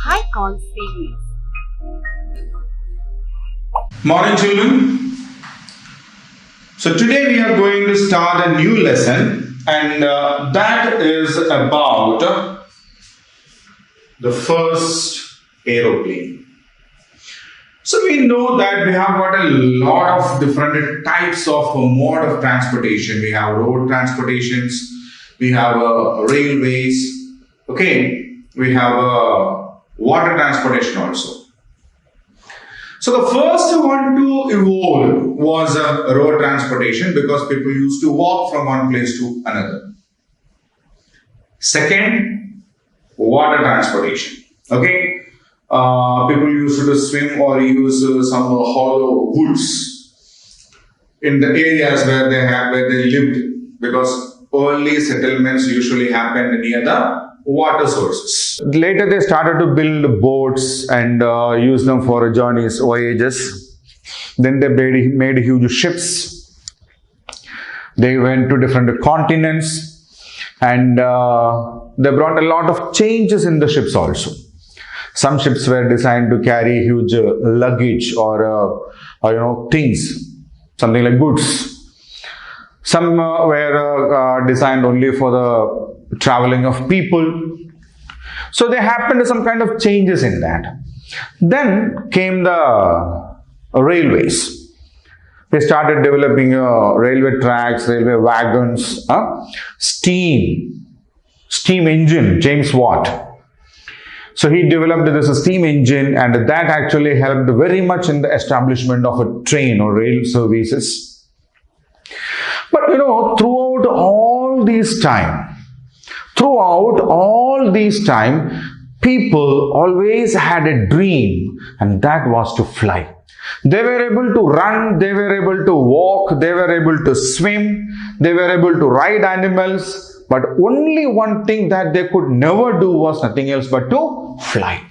icon series. Morning children. So today we are going to start a new lesson, and that is about the first aeroplane. So we know that we have got a lot of different types of mode of transportation. We have road transportations, we have railways, okay, we have water transportation also. So the first one to evolve was road transportation, because people used to walk from one place to another. Second, water transportation. Okay, people used to swim or use some hollow woods in the areas where they lived, because early settlements usually happened near the water sources. Later they started to build boats and use them for journeys, voyages. Then they made huge ships. They went to different continents, and they brought a lot of changes in the ships also. Some ships were designed to carry huge luggage or things, something like goods. Some were designed only for the traveling of people. So there happened some kind of changes in that. Then came the railways. They started developing railway tracks, railway wagons, steam engine, James Watt. So he developed this steam engine, and that actually helped very much in the establishment of a train or rail services. But throughout all this time, people always had a dream, and that was to fly. They were able to run, they were able to walk, they were able to swim, they were able to ride animals, but only one thing that they could never do was nothing else but to fly.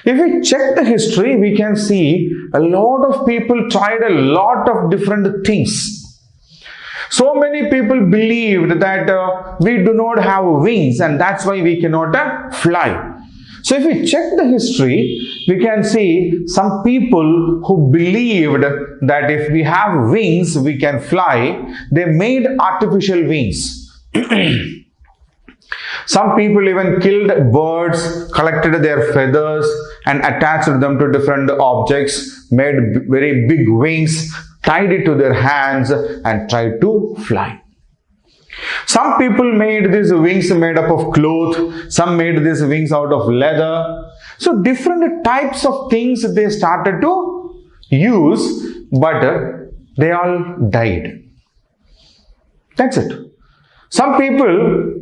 If we check the history, we can see a lot of people tried a lot of different things. So many people believed that we do not have wings, and that's why we cannot fly. So if we check the history, we can see some people who believed that if we have wings, we can fly. They made artificial wings. Some people even killed birds, collected their feathers and attached them to different objects, made very big wings, tied it to their hands and tried to fly. Some people made these wings made up of cloth, some made these wings out of leather. So different types of things they started to use, but they all died. That's it. Some people,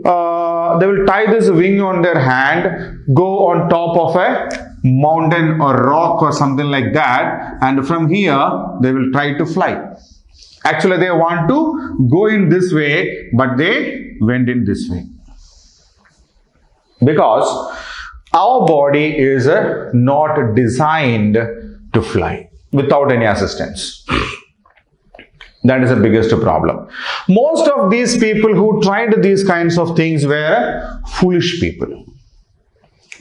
they will tie this wing on their hand, go on top of a mountain or rock or something like that, and from here they will try to fly. Actually, they want to go in this way, but they went in this way. Because our body is not designed to fly without any assistance. That is the biggest problem. Most of these people who tried these kinds of things were foolish people.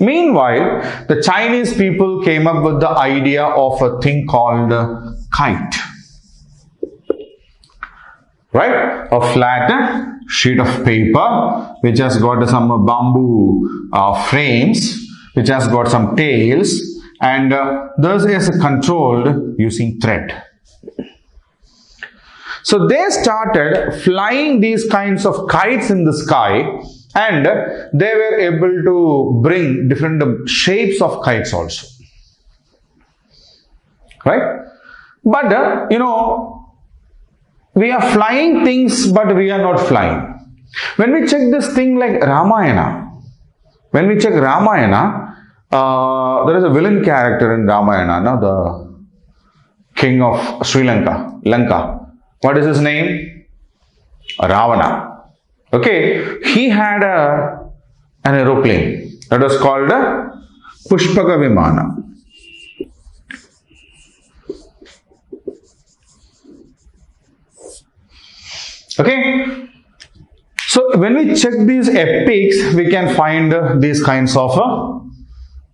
Meanwhile, the Chinese people came up with the idea of a thing called kite. Right? A flat sheet of paper which has got some bamboo frames, which has got some tails, and this is controlled using thread. So they started flying these kinds of kites in the sky, and they were able to bring different shapes of kites also. Right? But we are flying things, but we are not flying. When we check this thing like Ramayana, there is a villain character in Ramayana, no? The king of Sri Lanka. What is his name? Ravana. Okay, he had an aeroplane that was called Pushpaka Vimana. Okay, so So when we check these epics, we can find these kinds of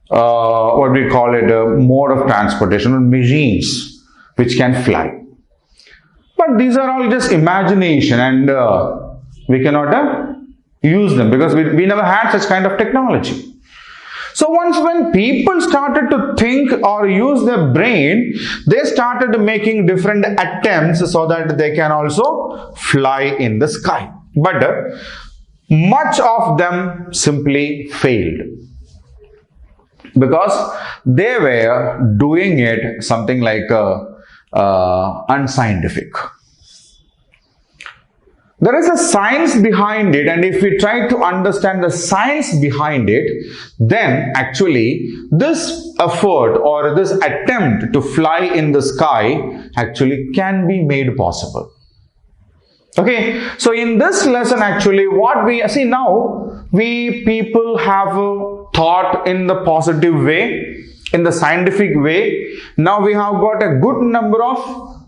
what we call it a mode of transportation, machines which can fly. But these are all just imagination, and we cannot use them because we never had such kind of technology. So once when people started to think or use their brain, they started making different attempts so that they can also fly in the sky. But much of them simply failed because they were doing it something like unscientific. There is a science behind it, and if we try to understand the science behind it, then actually this effort or this attempt to fly in the sky actually can be made possible. Okay, so in this lesson actually what we see now, we people have thought in the positive way, in the scientific way. Now we have got a good number of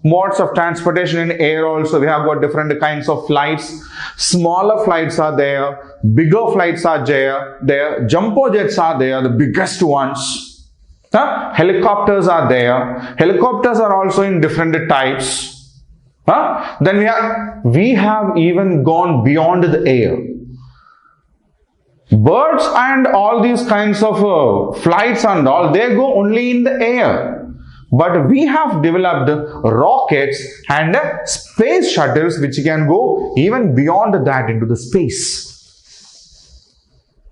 modes of transportation in air also. We have got different kinds of flights. Smaller flights are there, bigger flights are there, jumbo jets are there, the biggest ones. Helicopters are there. Helicopters are also in different types. Then we have even gone beyond the air. Birds and all these kinds of flights and all, they go only in the air. But we have developed rockets and space shuttles which can go even beyond that into the space.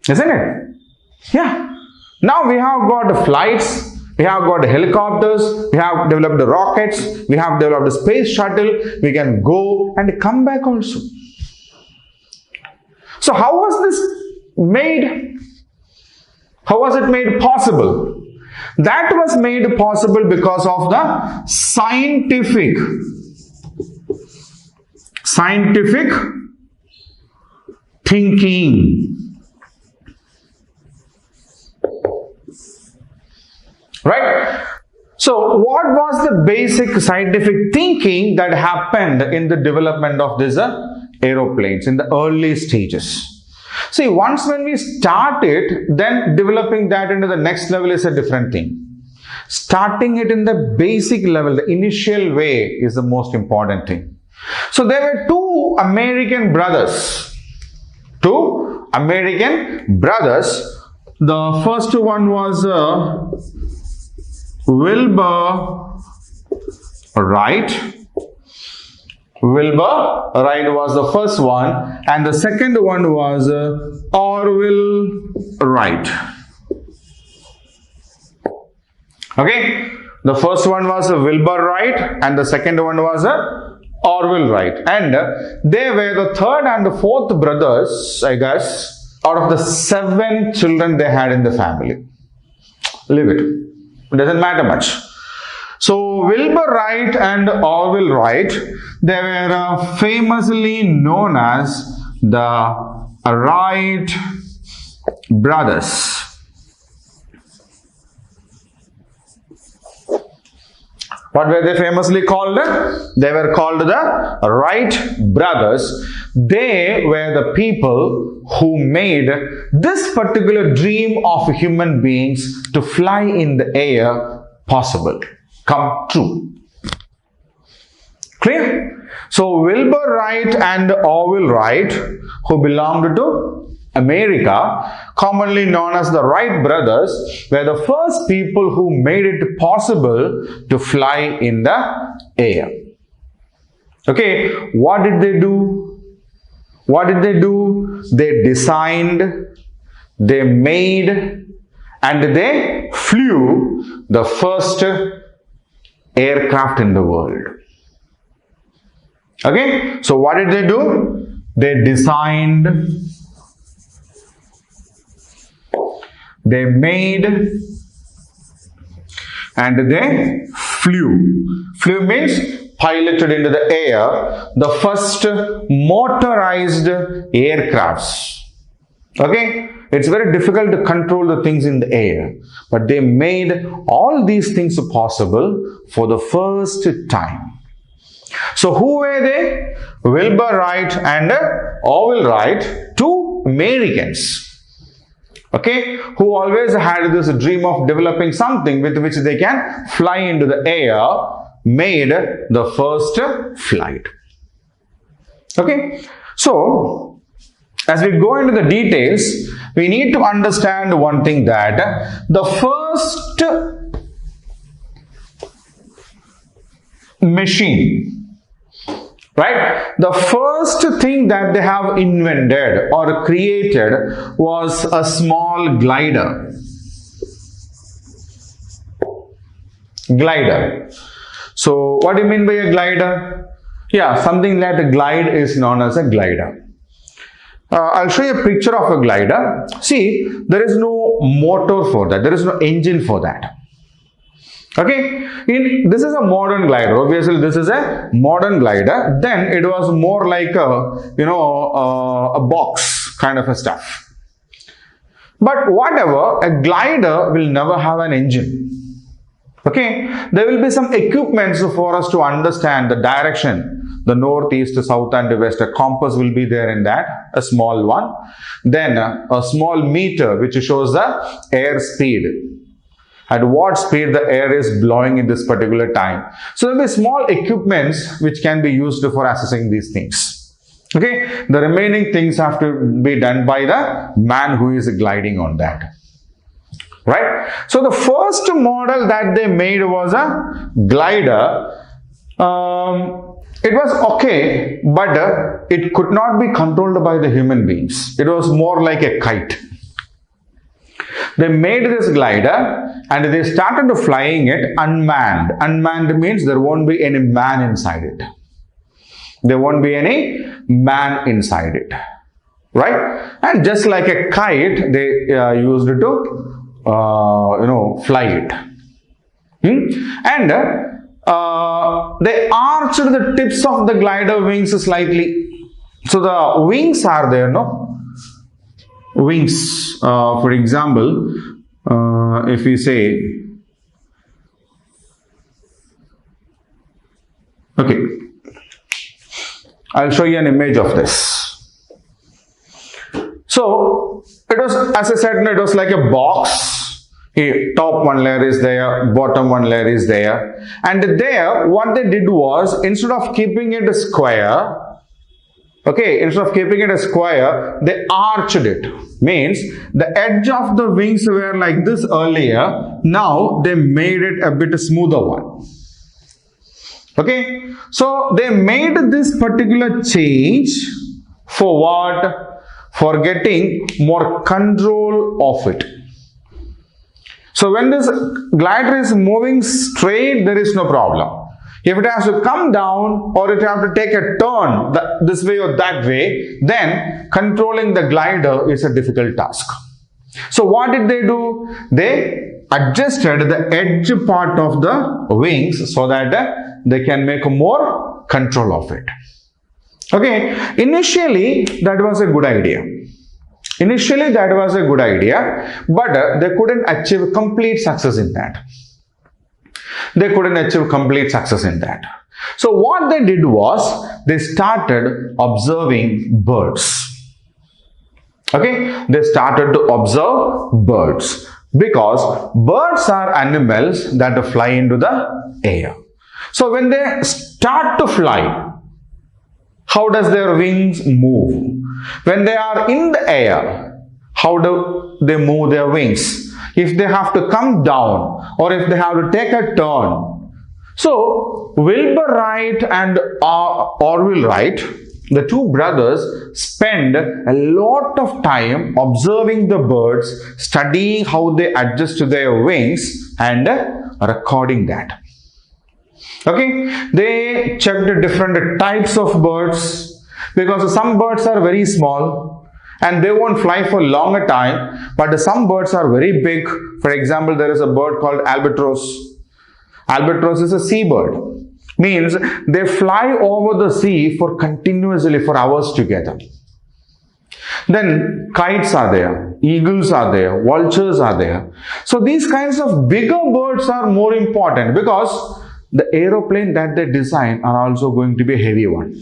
Isn't it? Yeah. Now we have got flights, we have got helicopters, we have developed rockets, we have developed a space shuttle, we can go and come back also. So how was this made? How was it made possible? That was made possible because of the scientific thinking. Right? So what was the basic scientific thinking that happened in the development of these aeroplanes in the early stages? See, once when we start it, then developing that into the next level is a different thing. Starting it in the basic level, the initial way is the most important thing. So there were two American brothers. The first one was Wilbur Wright. Wilbur Wright was the first one, and the second one was Orville Wright. Okay, the first one was Wilbur Wright, and the second one was Orville Wright, and they were the third and the fourth brothers, I guess, out of the 7 children they had in the family. Leave it. It doesn't matter much. So Wilbur Wright and Orville Wright, they were famously known as the Wright Brothers. What were they famously called? They were called the Wright Brothers. They were the people who made this particular dream of human beings to fly in the air possible, come true. Clear? So Wilbur Wright and Orville Wright, who belonged to America, commonly known as the Wright brothers, were the first people who made it possible to fly in the air. Okay, what did they do? They designed, they made, and they flew the first aircraft in the world. Okay, so what did they do? They designed, they made, and they flew. Flew means piloted into the air, the first motorized aircrafts. Okay, it's very difficult to control the things in the air, but they made all these things possible for the first time. So who were they? Wilbur Wright and Orville Wright, two Americans, okay, who always had this dream of developing something with which they can fly into the air, made the first flight. Okay, so as we go into the details, we need to understand one thing, that the first machine, right, the first thing that they have invented or created was a small glider. Glider. So what do you mean by a glider? Yeah, something like a glide is known as a glider. I'll show you a picture of a glider. See, there is no motor for that. There is no engine for that. Okay, this is a modern glider. Obviously, this is a modern glider. Then it was more like a box kind of a stuff. But whatever, a glider will never have an engine. Okay, there will be some equipments for us to understand the direction, the north, east, south and west. A compass will be there in that, a small one. Then a small meter which shows the air speed, at what speed the air is blowing in this particular time. So there will be small equipments which can be used for assessing these things. Okay, the remaining things have to be done by the man who is gliding on that. Right? So the first model that they made was a glider. It was okay, but it could not be controlled by the human beings. It was more like a kite. They made this glider and they started flying it unmanned. Unmanned means there won't be any man inside it. There won't be any man inside it. Right? And just like a kite, they used it to fly it. And they arched the tips of the glider wings slightly. So the wings are there, no? Wings, for example, if we say, okay, I'll show you an image of this. So it was, as I said, it was like a box. Top one layer is there, bottom one layer is there, and there what they did was, instead of keeping it a square, okay, instead of keeping it a square, they arched it. Means the edge of the wings were like this earlier, now they made it a bit smoother one. Okay, so they made this particular change for what? For getting more control of it. So when this glider is moving straight, there is no problem. If it has to come down or it has to take a turn this way or that way, then controlling the glider is a difficult task. So what did they do? They adjusted the edge part of the wings so that they can make more control of it. Okay, initially that was a good idea. Initially that was a good idea, but they couldn't achieve complete success in that. They couldn't achieve complete success in that. So what they did was, they started observing birds. Okay, they started to observe birds, because birds are animals that fly into the air. So when they start to fly, how does their wings move? When they are in the air, how do they move their wings? If they have to come down or if they have to take a turn. So Wilbur Wright and Orville Wright, the two brothers, spend a lot of time observing the birds, studying how they adjust their wings and recording that. Okay, they checked different types of birds, because some birds are very small and they won't fly for longer time, but some birds are very big. For example, there is a bird called albatross. Albatross is a seabird. Means they fly over the sea for continuously for hours together. Then kites are there, eagles are there, vultures are there. So these kinds of bigger birds are more important, because the aeroplane that they design are also going to be a heavy one.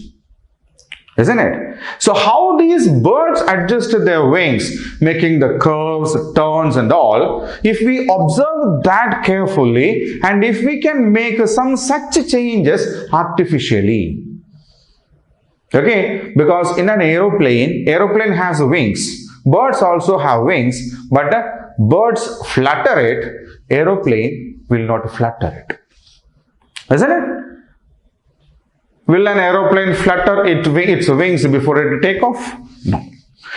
isn't it? So how these birds adjusted their wings, making the curves, turns and all, if we observe that carefully and if we can make some such changes artificially. Okay, because in an aeroplane has wings. Birds also have wings, but birds flutter it, aeroplane will not flutter it. Isn't it? Will an aeroplane flutter its wings before it take off? No.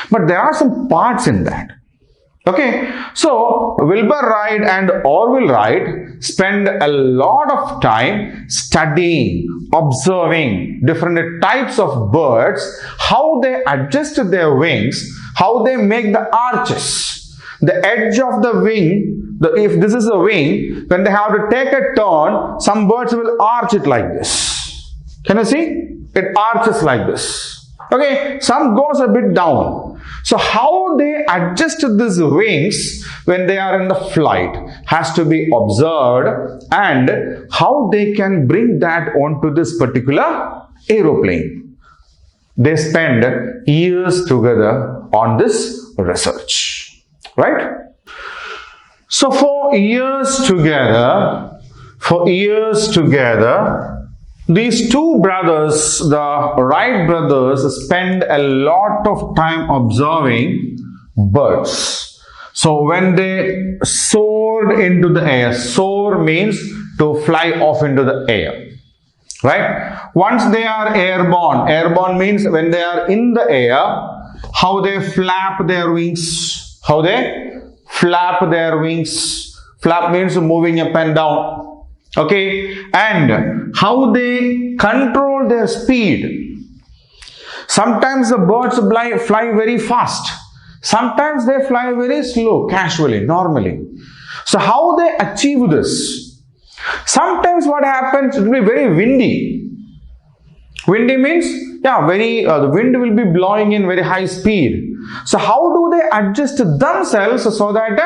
But there are some parts in that. Okay, so Wilbur Wright and Orville Wright spend a lot of time studying, observing different types of birds, how they adjust their wings, how they make the arches, the edge of the wing. If this is a wing, when they have to take a turn, some birds will arch it like this. Can you see? It arches like this. Okay, some goes a bit down. So how they adjust these wings when they are in the flight has to be observed, and how they can bring that onto this particular aeroplane. They spend years together on this research, right? So for years together, these two brothers, the Wright brothers, spend a lot of time observing birds. So when they soared into the air, soar means to fly off into the air, right? Once they are airborne means when they are in the air, how they flap their wings, flap means moving up and down. Okay, and how they control their speed. Sometimes the birds fly very fast. Sometimes they fly very slow, casually, normally. So how they achieve this? Sometimes what happens, it will be very windy. Windy means, the wind will be blowing in very high speed. So how do they adjust themselves so that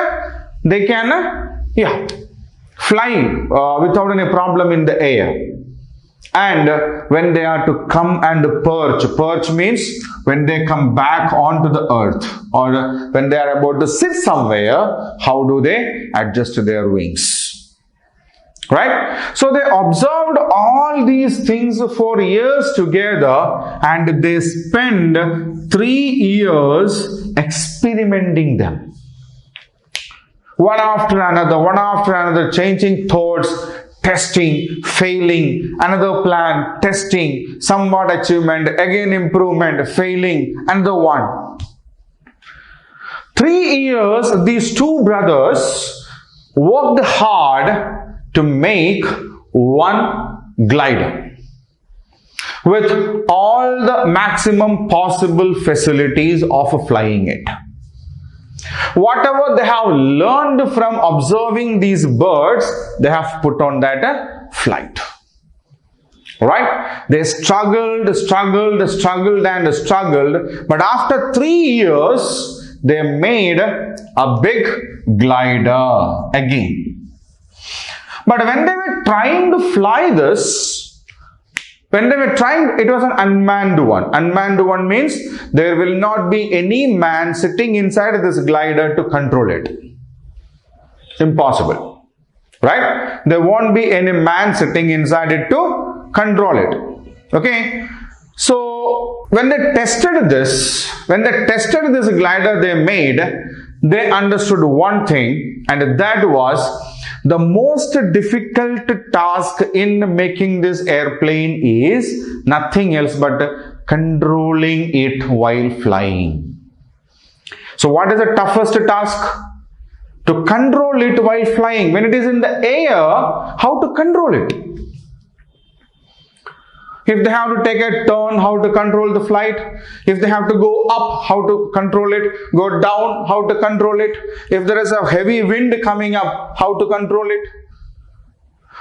they can, fly without any problem in the air? And when they are to come and perch means when they come back onto the earth, or when they are about to sit somewhere, how do they adjust their wings? Right? So they observed all these things for years together, and they spend 3 years experimenting them. One after another, changing thoughts, testing, failing, another plan, testing, somewhat achievement, again improvement, failing, another one. 3 years, these two brothers worked hard to make one glider with all the maximum possible facilities of flying it. Whatever they have learned from observing these birds, they have put on that flight. Right? They struggled, but after 3 years, they made a big glider again. But when they were trying to fly this, it was an unmanned one. Unmanned one means there will not be any man sitting inside this glider to control it. Impossible. Right? There won't be any man sitting inside it to control it. Okay? So, when they tested this glider they made, they understood one thing, and that was the most difficult task in making this airplane is nothing else but controlling it while flying. So what is the toughest task? To control it while flying. When it is in the air, how to control it? If they have to take a turn, how to control the flight? If they have to go up, how to control it? Go down, how to control it? If there is a heavy wind coming up, how to control it?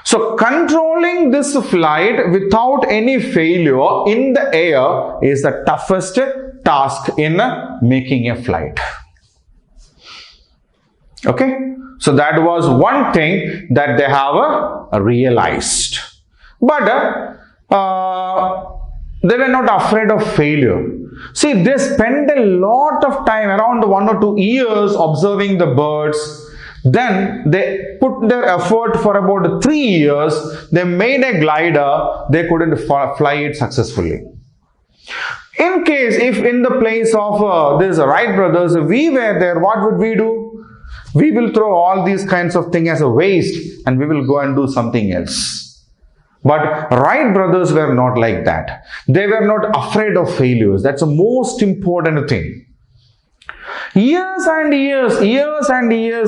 So controlling this flight without any failure in the air is the toughest task in making a flight. Okay? So that was one thing that they have realized. But They were not afraid of failure. See, they spent a lot of time, around 1 or 2 years, observing the birds. Then they put their effort for about 3 years. They made a glider. They couldn't fly it successfully. In case, if in the place of these Wright brothers, we were there, what would we do? We will throw all these kinds of things as a waste and we will go and do something else. But Wright brothers were not like that. They were not afraid of failures. That's the most important thing. Years and years,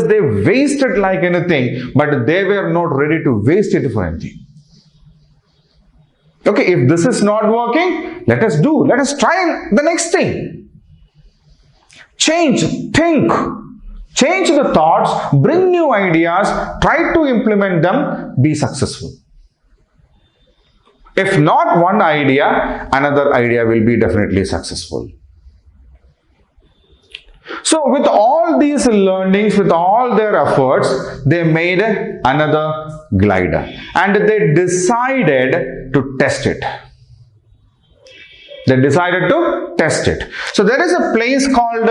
they wasted like anything, but they were not ready to waste it for anything. Okay, if this is not working, let us try the next thing. Change, think, change the thoughts, bring new ideas, try to implement them, be successful. If not one idea, another idea will be definitely successful. So with all these learnings, with all their efforts, they made another glider and they decided to test it. They decided to test it. So there is a place called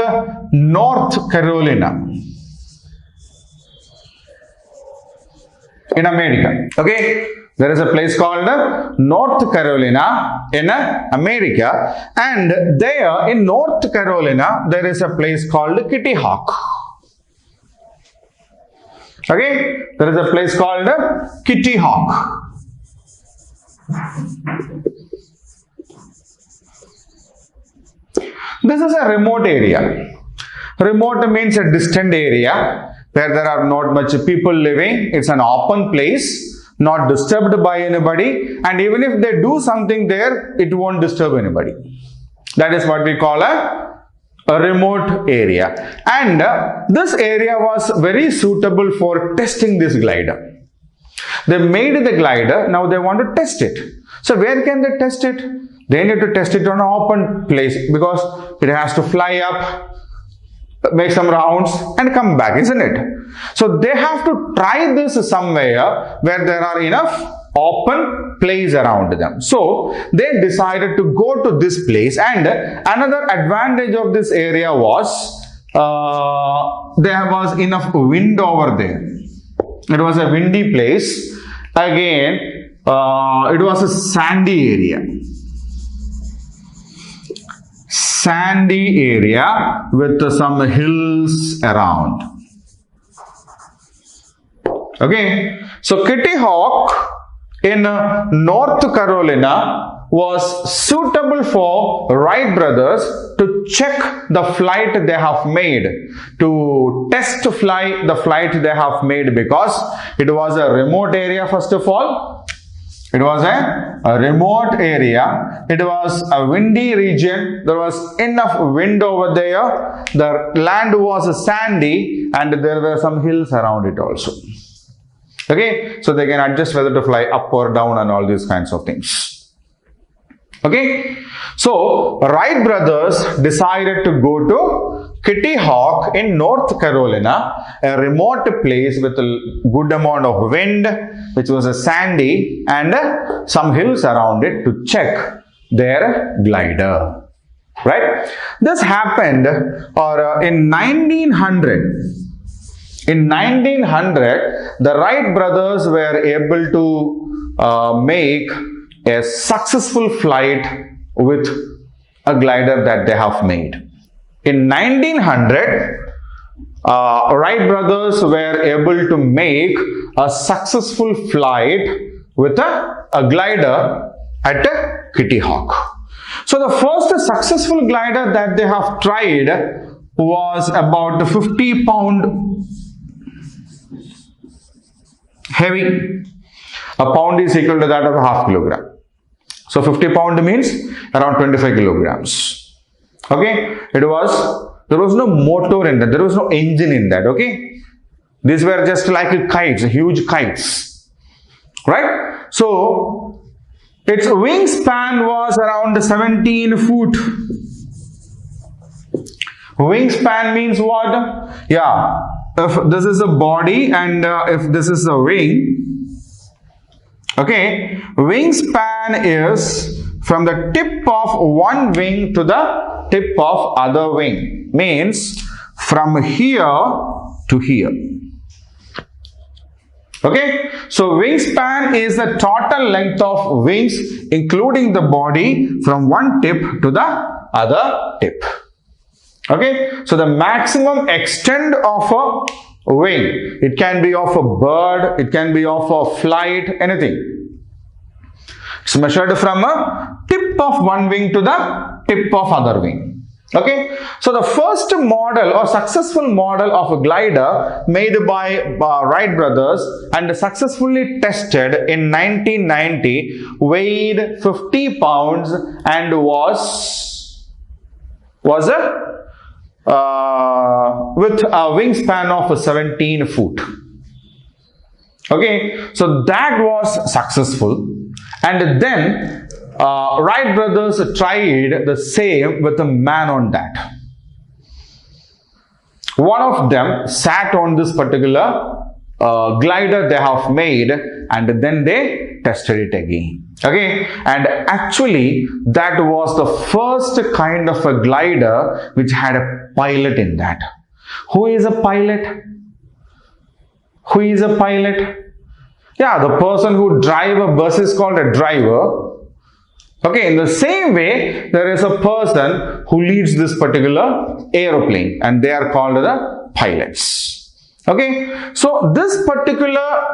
North Carolina in America. Okay. There is a place called North Carolina in America, and there in North Carolina there is a place called Kitty Hawk. Okay, there is a place called Kitty Hawk. This is a remote area. Remote means a distant area where there are not much people living. It's an open place, not disturbed by anybody, and even if they do something there, it won't disturb anybody. That is what we call a remote area. And this area was very suitable for testing this glider. They made the glider, now they want to test it. So where can they test it? They need to test it on an open place because it has to fly up, make some rounds and come back, isn't it? So they have to try this somewhere where there are enough open place around them. So they decided to go to this place, and another advantage of this area was there was enough wind over there. It was a windy place. Again, it was a sandy area. Sandy area with some hills around. Okay, so Kitty Hawk in North Carolina was suitable for Wright brothers to check the flight they have made, to test fly the flight they have made, because it was a remote area. First of all, it was a remote area. It was a windy region. There was enough wind over there. The land was sandy and there were some hills around it also. Okay, so they can adjust whether to fly up or down and all these kinds of things. Okay, so Wright brothers decided to go to Kitty Hawk in North Carolina, a remote place with a good amount of wind, which was a sandy, and some hills around it, to check their glider. Right? This happened in 1900. In 1900, the Wright brothers were able to make a successful flight with a glider that they have made. In 1900, Wright brothers were able to make a successful flight with a glider at a Kitty Hawk. So the first successful glider that they have tried was about 50 pound heavy. A pound is equal to that of a half kilogram. So 50 pound means around 25 kilograms. Okay, there was no motor in that, there was no engine in that. Okay, these were just like kites, huge kites, right? So its wingspan was around 17 foot. Wingspan means what? Yeah, if this is a body and if this is a wing, okay, wingspan is from the tip of one wing to the tip of other wing. Means from here to here. Okay, so wingspan is the total length of wings including the body from one tip to the other tip. Okay, so the maximum extent of a wing, it can be of a bird, it can be of a flight, anything. It's measured from a tip of one wing to the tip of other wing. Okay, so the first model or successful model of a glider made by Wright Brothers and successfully tested in 1990 weighed 50 pounds and was with a wingspan of 17 foot. Okay, so that was successful, and then Wright Brothers tried the same with a man on that. One of them sat on this particular glider they have made, and then they tested it again. Okay, and actually that was the first kind of a glider which had a pilot in that. Who is a pilot? Who is a pilot? Yeah, the person who drives a bus is called a driver. Okay, in the same way, there is a person who leads this particular aeroplane, and they are called the pilots. Okay, so this particular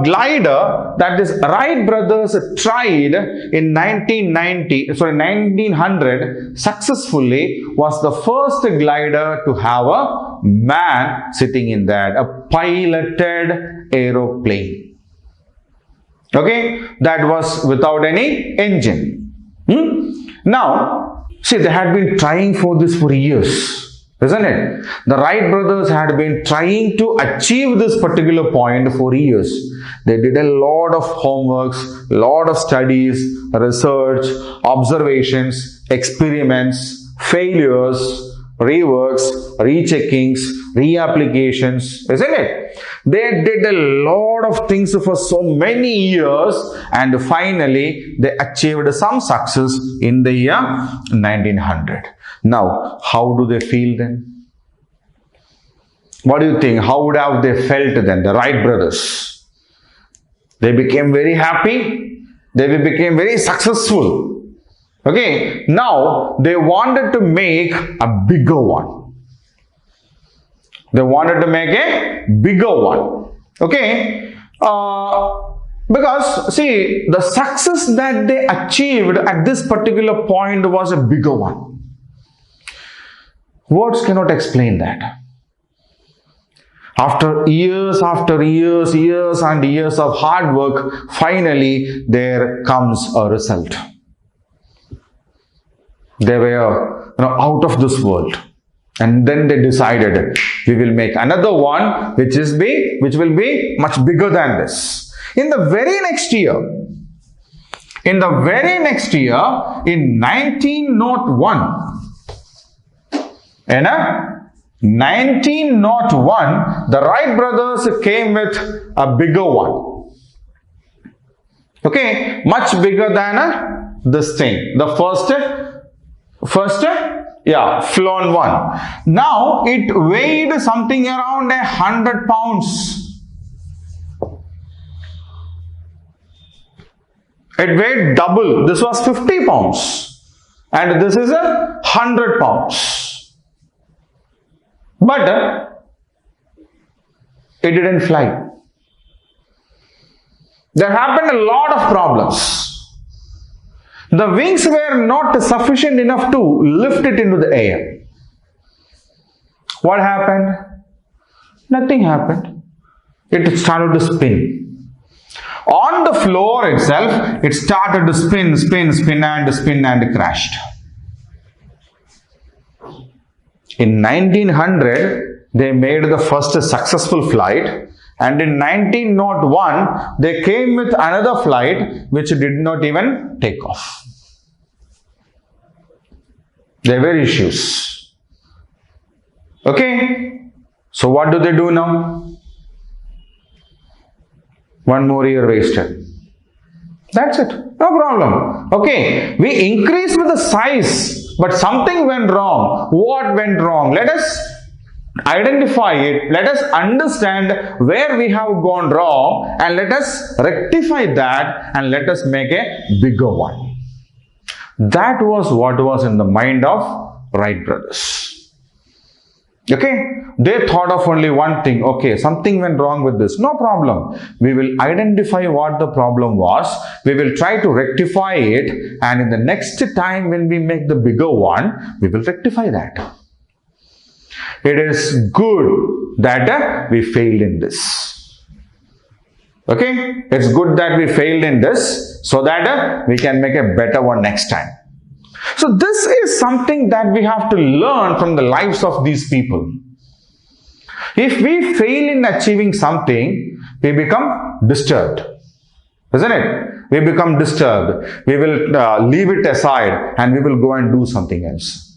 glider that is Wright Brothers tried in 1900 successfully was the first glider to have a man sitting in that, a piloted aeroplane. Okay, that was without any engine. Now, see, they had been trying for this for years, isn't it? The Wright brothers had been trying to achieve this particular point for years. They did a lot of homeworks, lot of studies, research, observations, experiments, failures, reworks, recheckings, reapplications, isn't it? They did a lot of things for so many years, and finally they achieved some success in the year 1900. Now, how do they feel then? What do you think? How would have they felt then, the Wright brothers? They became very happy. They became very successful. Okay, now they wanted to make a bigger one. They wanted to make a bigger one. Okay, because see, the success that they achieved at this particular point was a bigger one. Words cannot explain that. After years and years of hard work, finally there comes a result. They were out of this world, and then they decided we will make another one which will be much bigger than this. In the very next year, in 1901, the Wright brothers came with a bigger one. Okay, much bigger than this thing. The first flown one. Now it weighed something around 100 pounds. It weighed double. This was 50 pounds. And this is 100 pounds. But it didn't fly. There happened a lot of problems. The wings were not sufficient enough to lift it into the air. What happened? Nothing happened. It started to spin. On the floor itself, it started to spin and crashed. In 1900, they made the first successful flight, and in 1901, they came with another flight which did not even take off. There were issues. Okay, so what do they do now? One more year wasted. That's it. No problem. Okay, we increase with the size, but something went wrong. What went wrong? Let us identify it. Let us understand where we have gone wrong and let us rectify that and let us make a bigger one. That was what was in the mind of Wright brothers. Okay, they thought of only one thing. Okay, something went wrong with this. No problem. We will identify what the problem was. We will try to rectify it. And in the next time when we make the bigger one, we will rectify that. It is good that we failed in this. Okay, it's good that we failed in this so that we can make a better one next time. So this is something that we have to learn from the lives of these people. If we fail in achieving something, we become disturbed. Isn't it? We become disturbed. We will leave it aside and we will go and do something else.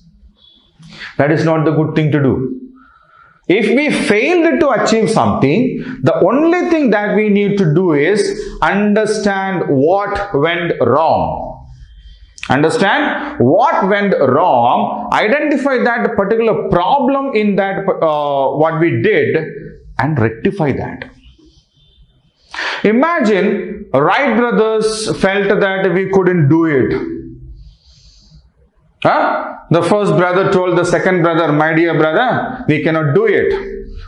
That is not the good thing to do. If we failed to achieve something, the only thing that we need to do is understand what went wrong. Understand what went wrong, identify that particular problem in that what we did and rectify that. Imagine Wright brothers felt that we couldn't do it. The first brother told the second brother, my dear brother, we cannot do it.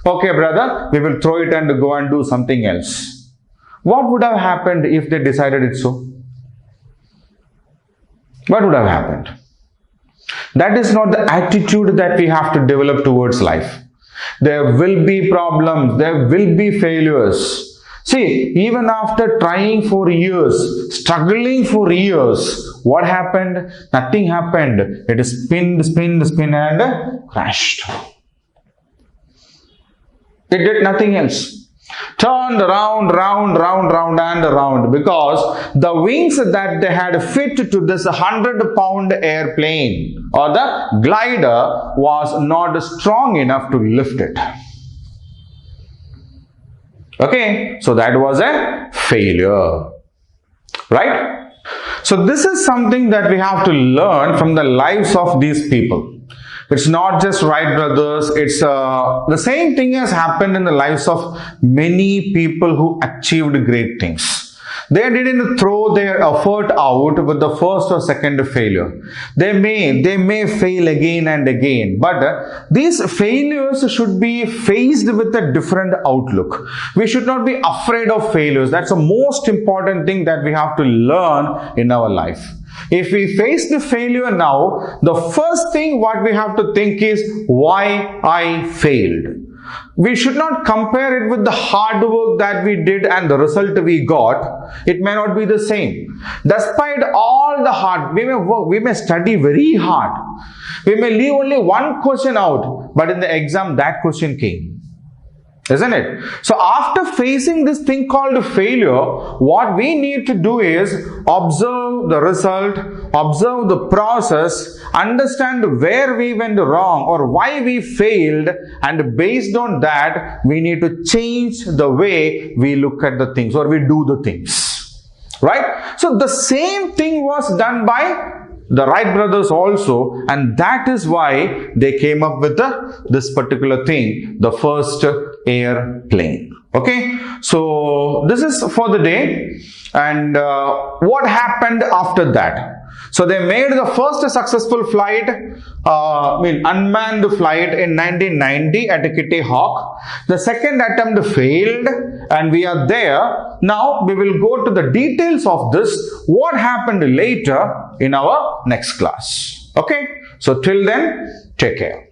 Okay brother, we will throw it and go and do something else. What would have happened if they decided it so? What would have happened? That is not the attitude that we have to develop towards life. There will be problems, there will be failures. See, even after trying for years, struggling for years, what happened? Nothing happened. It is spin and crashed. It did nothing else. Turned round and around because the wings that they had fit to this 100-pound airplane or the glider was not strong enough to lift it. Okay, so that was a failure, right? So this is something that we have to learn from the lives of these people. It's not just Wright brothers, it's the same thing has happened in the lives of many people who achieved great things. They didn't throw their effort out with the first or second failure. They may fail again and again, but these failures should be faced with a different outlook. We should not be afraid of failures. That's the most important thing that we have to learn in our life. If we face the failure now, the first thing what we have to think is why I failed. We should not compare it with the hard work that we did and the result we got. It may not be the same. Despite all the hard, we may study very hard. We may leave only one question out, but in the exam that question came. Isn't it? So after facing this thing called failure, what we need to do is observe the result, observe the process, understand where we went wrong or why we failed, and based on that, we need to change the way we look at the things or we do the things. Right? So the same thing was done by the Wright brothers also, and that is why they came up with this particular thing, the first airplane. Okay, so this is for the day. And what happened after that? So they made the first successful flight, unmanned flight in 1990 at Kitty Hawk. The second attempt failed and we are there. Now we will go to the details of this, what happened later in our next class. Okay, so till then, take care.